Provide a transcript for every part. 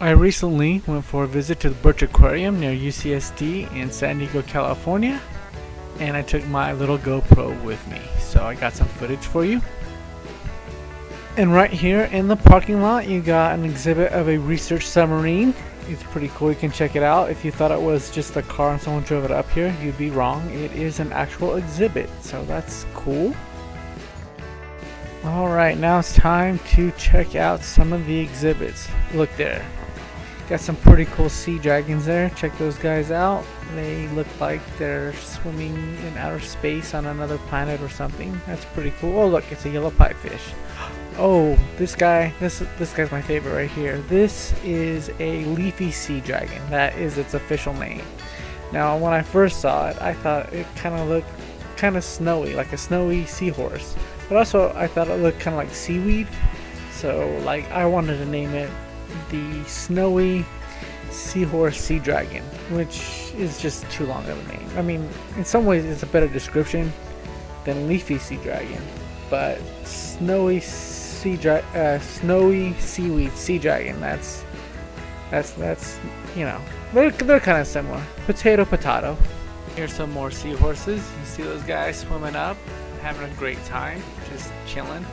I recently went for a visit to the Birch Aquarium near UCSD in San Diego, California, and I took my little GoPro with me, so I got some footage for you. And right here in the parking lot, you got an exhibit of a research submarine. It's pretty cool. You can check it out. If you thought it was just a car and someone drove it up here, you'd be wrong. It is an actual exhibit, so that's cool. Alright, now it's time to check out some of the exhibits. Look there. Got some pretty cool sea dragons there. Check those guys out. They look like they're swimming in outer space on another planet or something. That's pretty cool. Oh look, it's a yellow pipefish. Oh, this guy's my favorite right here. This is a leafy sea dragon. That is its official name. Now, when I first saw it, I thought it kind of looked kind of snowy, like a snowy seahorse. But also, I thought it looked kind of like seaweed. So, like, I wanted to name it the Snowy Seahorse Sea Dragon, which is just too long of a name. I mean, in some ways, it's a better description than Leafy Sea Dragon. But Snowy Seaweed Sea Dragon, that's you know, they're kind of similar. Potato, potato. Here's some more seahorses. You see those guys swimming up, having a great time, just chilling.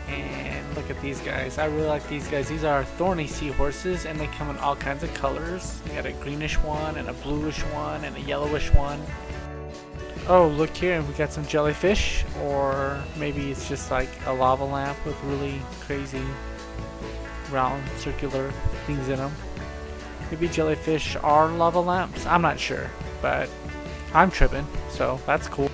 And look at these guys. I really like these guys. These are thorny seahorses, and they come in all kinds of colors. We got a greenish one, and a bluish one, and a yellowish one. Oh, look here, we got some jellyfish, or maybe it's just like a lava lamp with really crazy round circular things in them. Maybe jellyfish are lava lamps, I'm not sure, but I'm tripping, so that's cool.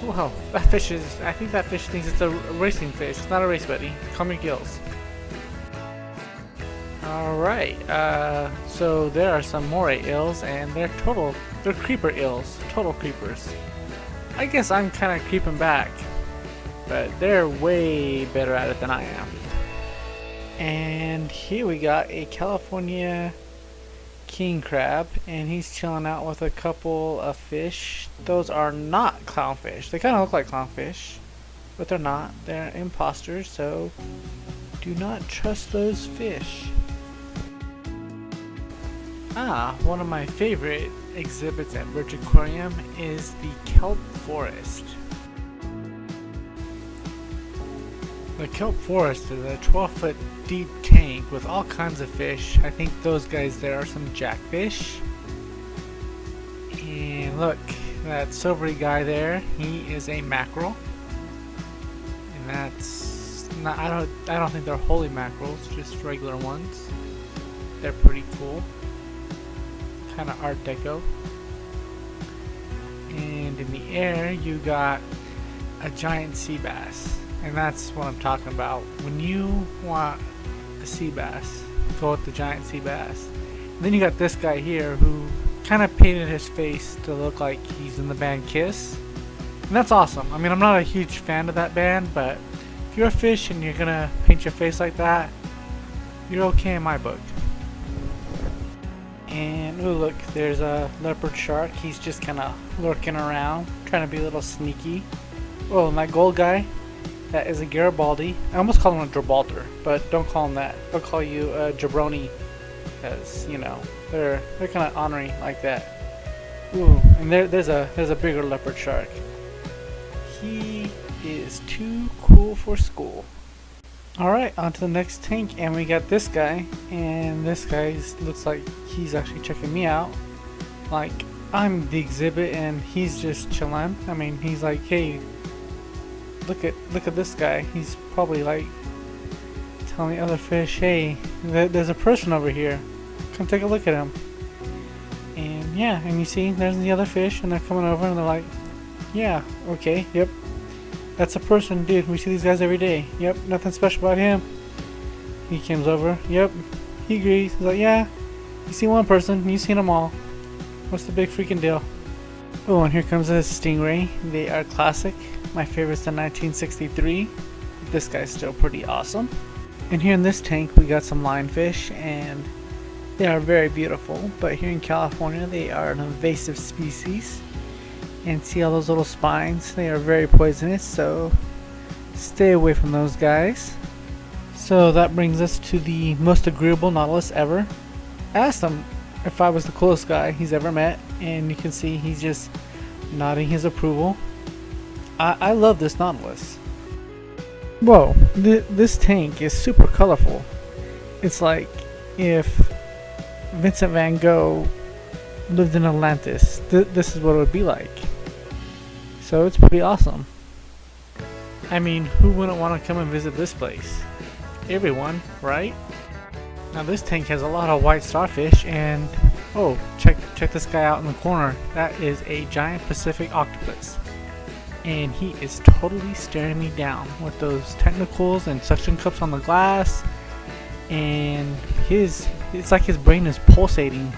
Whoa, that fish is, I think that fish thinks it's a racing fish. It's not a race buddy. Calm your gills. Alright, so there are some moray eels, and they're creeper eels. Total creepers. I guess I'm kind of creeping back, but they're way better at it than I am. And here we got a California king crab, and he's chilling out with a couple of fish. Those are not clownfish. They kind of look like clownfish, but they're not. They're imposters, so do not trust those fish. One of my favorite exhibits at Birch Aquarium is the kelp forest. The kelp forest is a 12-foot deep tank with all kinds of fish. I think those guys there are some jackfish. And look, that silvery guy there, he is a mackerel. And that's not, I don't think they're holy mackerels, just regular ones. They're pretty cool. Kind of art deco. And in the air you got a giant sea bass. And that's what I'm talking about. When you want a sea bass, go with the giant sea bass. And then you got this guy here who kind of painted his face to look like he's in the band Kiss. And that's awesome. I mean, I'm not a huge fan of that band, but if you're a fish and you're gonna paint your face like that, you're okay in my book. And oh look, there's a leopard shark. He's just kind of lurking around, trying to be a little sneaky. Oh, and that gold guy, that is a Garibaldi. I almost call him a Gibraltar, but don't call him that. They'll call you a jabroni, because you know they're kind of ornery like that. Ooh, and there's a bigger leopard shark. He is too cool for school. Alright, on to the next tank, and we got this guy, and this guy looks like he's actually checking me out. Like, I'm the exhibit, and he's just chilling. I mean, he's like, hey, look at this guy. He's probably like telling the other fish, hey, there's a person over here. Come take a look at him. And yeah, and you see, there's the other fish, and they're coming over, and they're like, yeah, okay, yep. That's a person, dude. We see these guys every day. Yep, nothing special about him. He comes over. Yep, he agrees. He's like, yeah, you see one person, you've seen them all. What's the big freaking deal? Oh, and here comes a stingray. They are classic. My favorite's the 1963. This guy's still pretty awesome. And here in this tank, we got some lionfish, and they are very beautiful. But here in California, they are an invasive species. And see all those little spines? They are very poisonous, so stay away from those guys. So that brings us to the most agreeable Nautilus ever. I asked him if I was the coolest guy he's ever met, and you can see he's just nodding his approval. I love this Nautilus. Whoa, this tank is super colorful. It's like if Vincent van Gogh lived in Atlantis. This is what it would be like. So it's pretty awesome. I mean, who wouldn't want to come and visit this place? Everyone, right? Now this tank has a lot of white starfish, and oh, check this guy out in the corner. That is a giant Pacific octopus, and he is totally staring me down with those tentacles and suction cups on the glass, and it's like his brain is pulsating.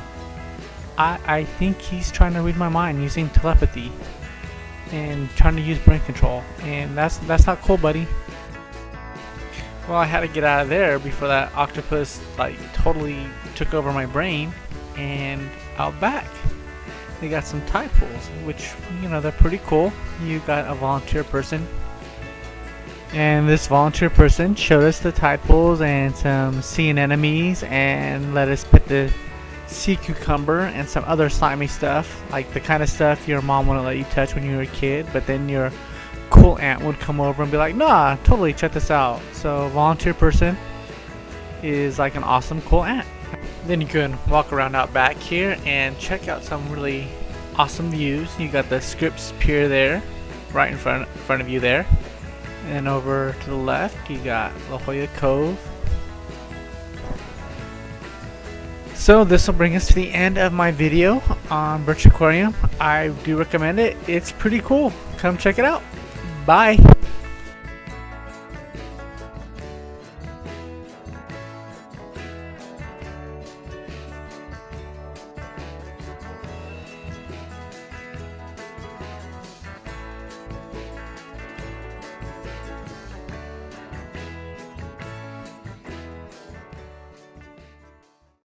I think he's trying to read my mind using telepathy and trying to use brain control, and that's not cool, buddy. Well, I had to get out of there before that octopus like totally took over my brain. And out back they got some tide pools, which, you know, they're pretty cool. You got a volunteer person, and this volunteer person showed us the tide pools and some sea anemones, and let us pet the sea cucumber and some other slimy stuff, like the kind of stuff your mom wouldn't let you touch when you were a kid, but then your cool aunt would come over and be like, nah, totally, check this out. So volunteer person is like an awesome cool aunt. Then you can walk around out back here and check out some really awesome views. You got the Scripps Pier there, right in front of you there, and over to the left you got La Jolla Cove. So this will bring us to the end of my video on Birch Aquarium. I do recommend it. It's pretty cool. Come check it out. Bye.